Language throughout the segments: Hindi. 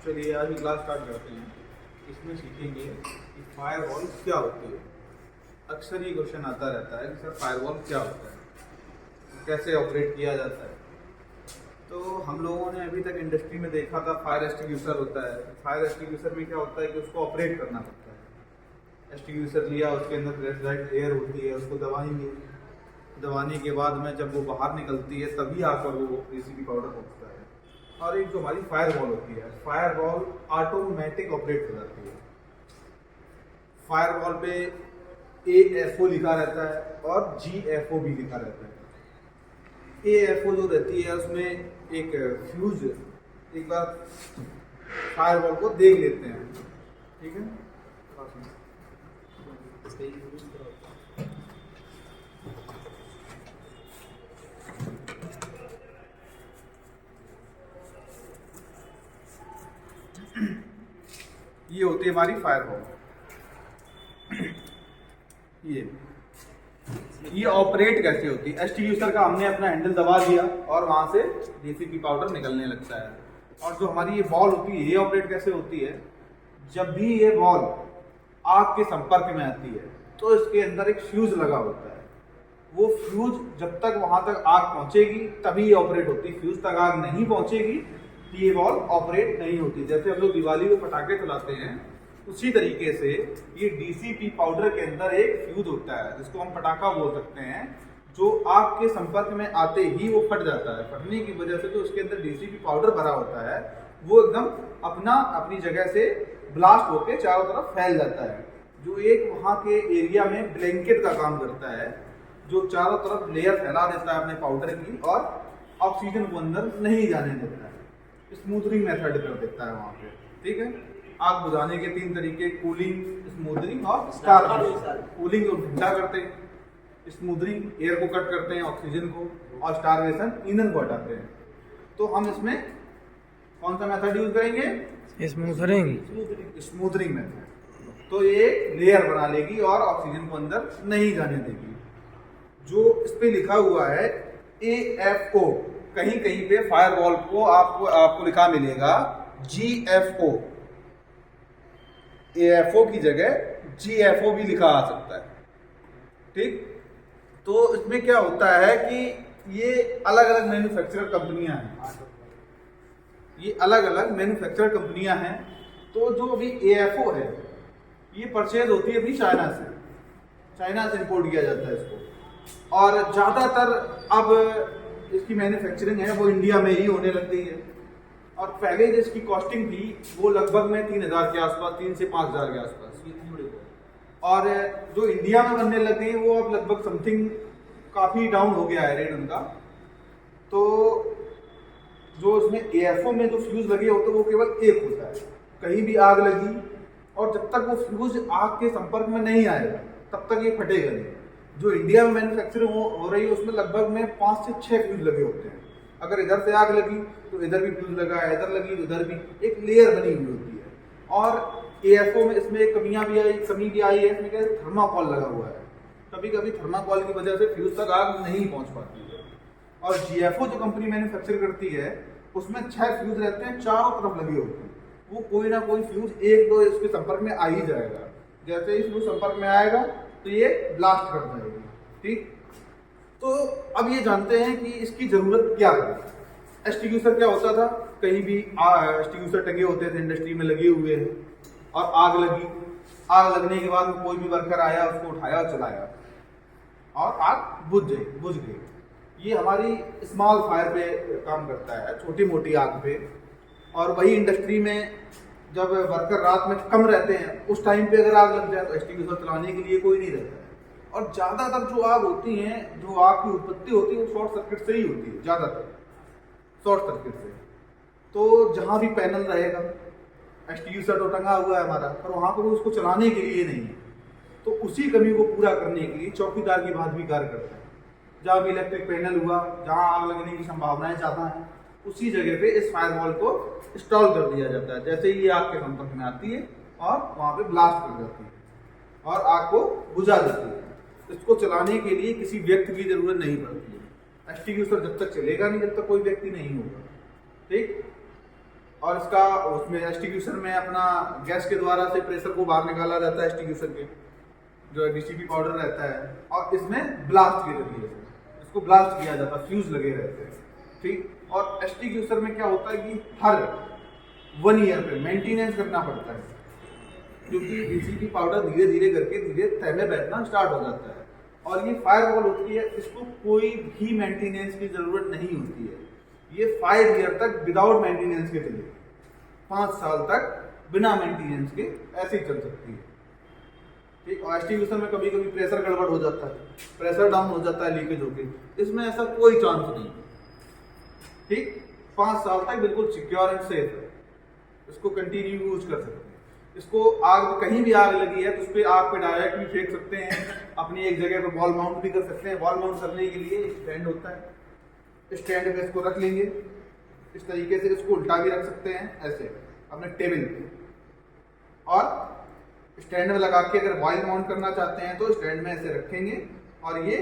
चलिए आज की क्लास स्टार्ट करते हैं। इसमें सीखेंगे कि फायरवॉल क्या होती है। अक्सर ये क्वेश्चन आता रहता है कि सर फायरवॉल क्या होता है, कैसे ऑपरेट किया जाता है। तो हम लोगों ने अभी तक इंडस्ट्री में देखा था फायर एक्सटिंग्विशर होता है। फायर एक्सटिंग्विशर में क्या होता है कि उसको ऑपरेट करना पड़ता है। एक्सटिंग्विशर लिया, उसके अंदर प्रेशराइज्ड एयर होती है, उसको दबाएंगे। दबाने के बाद में जब वो बाहर निकलती है तभी आकर वो डीसीपी पाउडर पहुँचता है। और एक जो हमारी फायर वॉल होती है, फायर वॉल ऑटोमेटिक ऑपरेट हो जाती है। फायर वॉल पे AFO लिखा रहता है और GFO भी लिखा रहता है। AFO जो रहती है उसमें एक फ्यूज, एक बार फायर वॉल को देख लेते हैं, ठीक है। ये होती है हमारी फायर वॉल। ये ऑपरेट कैसे होती है। एक्सटिंग्विशर का हमने अपना हैंडल दबा दिया और वहां से डीसीपी पाउडर निकलने लगता है। और जो हमारी ये बॉल होती है, ये ऑपरेट कैसे होती है। जब भी ये बॉल आग के संपर्क में आती है तो इसके अंदर एक फ्यूज लगा होता है। वो फ्यूज जब तक वहां तक आग पहुंचेगी तभी ये ऑपरेट होती है। फ्यूज तक आग नहीं पहुंचेगी तो ये बॉल ऑपरेट नहीं होती। जैसे हम लोग दिवाली में पटाखे चलाते हैं, उसी तरीके से ये डीसीपी पाउडर के अंदर एक फ्यूज होता है जिसको हम पटाखा बोल सकते हैं, जो आग के संपर्क में आते ही वो फट जाता है। फटने की वजह से जो उसके अंदर डीसीपी पाउडर भरा होता है वो एकदम अपनी जगह से ब्लास्ट होकर चारों तरफ फैल जाता है, जो एक वहाँ के एरिया में ब्लैंकेट का काम करता है, जो चारों तरफ लेयर फैला देता है अपने पाउडर की और ऑक्सीजन को अंदर नहीं जाने देता है। स्मूथनिंग मेथड कर देता है वहाँ पे, ठीक है। आग बुझाने के 3 तरीके, कूलिंग, स्मूथनिंग और स्टारवेशन। कूलिंग को ठंडा करते हैं, स्मूथनिंग एयर को कट करते हैं, ऑक्सीजन को, और स्टारवेशन ईंधन को हटाते हैं। तो हम इसमें कौन सा मेथड यूज करेंगे, स्मूथनिंग मेथड। तो ये लेयर बना लेगी और ऑक्सीजन को अंदर नहीं जाने देगी। जो इस पे लिखा हुआ है AFO, कहीं कहीं पे फायर वॉल को आपको लिखा मिलेगा GFO। AFO की जगह GFO भी लिखा आ सकता है, ठीक। तो इसमें क्या होता है कि ये अलग अलग मैन्युफैक्चरर कंपनियां हैं, ये अलग अलग मैन्युफैक्चरर कंपनियां हैं। तो जो अभी AFO है ये परचेज होती है अभी चाइना से इंपोर्ट किया जाता है इसको। और ज़्यादातर अब इसकी मैन्युफैक्चरिंग है वो इंडिया में ही होने लग गई है। और पहले जो इसकी कॉस्टिंग थी वो लगभग में 3,000 के आसपास, 3 से 5,000 के आसपास। और जो इंडिया में बनने लग गई वो अब लगभग समथिंग काफ़ी डाउन हो गया है रेट उनका। तो जो उसमें AFO में जो फ्यूज लगे होते हैं वो केवल एक होता है। कहीं भी आग लगी और जब तक वो फ्यूज आग के संपर्क में नहीं आएगा तब तक ये फटेगा नहीं। जो इंडिया में मैन्युफैक्चरिंग हो रही है उसमें लगभग में 5 से 6 फ्यूज लगे होते हैं। अगर इधर से आग लगी तो इधर भी फ्यूज लगा है, इधर लगी तो इधर भी, एक लेयर बनी हुई होती है। और AFO में इसमें एक कमी भी आई है, इसमें क्या थर्माकोल लगा हुआ है। कभी कभी थर्माकोल की वजह से फ्यूज तक आग नहीं पहुंच पाती है। और GFO जो कंपनी मैन्युफैक्चर करती है उसमें 6 फ्यूज रहते हैं, चारों तरफ लगे होते हैं। वो कोई ना कोई फ्यूज 1-2 इसके संपर्क में आ ही जाएगा। जैसे ही फ्यूज संपर्क में आएगा तो ये ब्लास्ट कर जाएगी, ठीक। तो अब ये जानते हैं कि इसकी जरूरत क्या है। एक्सटिंग्विशर क्या होता था, कहीं भी एक्सटिंग्विशर टंगे होते थे, इंडस्ट्री में लगे हुए हैं और आग लगी। आग लगने के बाद कोई भी वर्कर आया, उसको उठाया और चलाया और आग बुझ गई। ये हमारी स्मॉल फायर पे काम करता है, छोटी मोटी आग पे। और वही इंडस्ट्री में जब वर्कर रात में कम रहते हैं उस टाइम पे अगर आग लग जाए तो एक्सटिंग्विशर चलाने के लिए कोई नहीं रहता है। और ज़्यादातर जो आग होती हैं, जो आग की उत्पत्ति होती है वो शॉर्ट सर्किट से ही होती है, ज़्यादातर शॉर्ट सर्किट से। तो जहाँ भी पैनल रहेगा, एक्सटिंग्विशर तो टंगा हुआ है हमारा, पर वहाँ पर उसको चलाने के लिए नहीं है। तो उसी कमी को पूरा करने के लिए चौकीदार की बात भी कार्य करता है। जहाँ भी इलेक्ट्रिक पैनल हुआ, जहाँ आग लगने की संभावनाएं ज़्यादा हैं, उसी जगह पे इस फायर वॉल को इंस्टॉल कर दिया जाता है। जैसे ही ये आग के संपर्क में आती है और वहाँ पे ब्लास्ट कर जाती है और आग को बुझा देती है। इसको चलाने के लिए किसी व्यक्ति की जरूरत नहीं पड़ती है। एक्सटिंग्विशर जब तक चलेगा नहीं जब तक कोई व्यक्ति नहीं होगा, ठीक। और इसका उसमें एक्सटिंग्विशर में अपना गैस के द्वारा से प्रेशर को बाहर निकाला जाता है, एक्सटिंग्विशर के जो डीसीपी पाउडर रहता है, और इसमें ब्लास्ट के जरिए इसको ब्लास्ट किया जाता है, फ्यूज लगे रहते हैं, ठीक। और एक्सटिंग्विशर में क्या होता है कि हर 1 ईयर पे मेंटेनेंस करना पड़ता है, क्योंकि डीसीपी पाउडर धीरे धीरे करके धीरे तह में बैठना स्टार्ट हो जाता है। और ये फायरवॉल होती है, इसको कोई भी मेंटेनेंस की जरूरत नहीं होती है। ये 5 ईयर तक विदाउट मेंटेनेंस के चलेगी, 5 साल तक बिना मेंटेनेंस के ऐसे ही चल सकती है, ठीक। और एक्सटिंग्विशर में कभी कभी प्रेशर गड़बड़ हो जाता है, प्रेशर डाउन हो जाता है, लीकेज होके, इसमें ऐसा कोई चांस नहीं, ठीक। 5 साल तक बिल्कुल सिक्योर एंड सेफ है, इसको कंटिन्यू यूज कर सकते हैं। इसको आग कहीं भी आग लगी है तो उस पर आग पे डायरेक्ट भी फेंक सकते हैं, अपनी एक जगह पर वॉल माउंट भी कर सकते हैं। वॉल माउंट करने के लिए स्टैंड होता है, स्टैंड पे इसको रख लेंगे, इस तरीके से इसको उल्टा भी रख सकते हैं ऐसे अपने टेबल पे, और स्टैंड में लगा के अगर वॉल माउंट करना चाहते हैं तो स्टैंड में ऐसे रखेंगे और ये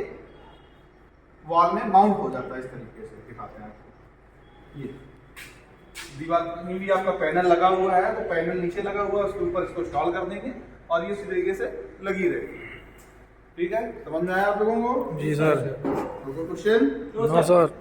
वॉल में माउंट हो जाता है। इस तरीके से दिखाते हैं आपको, ये दीवार कहीं भी आपका पैनल लगा हुआ है तो पैनल नीचे लगा हुआ है, उसके ऊपर इसको इंस्टॉल कर देंगे और ये इसी तरीके से लगी रहेगी, ठीक है। समझ में आया आप लोगों को? जी सर। कोई क्वेश्चन? No sir.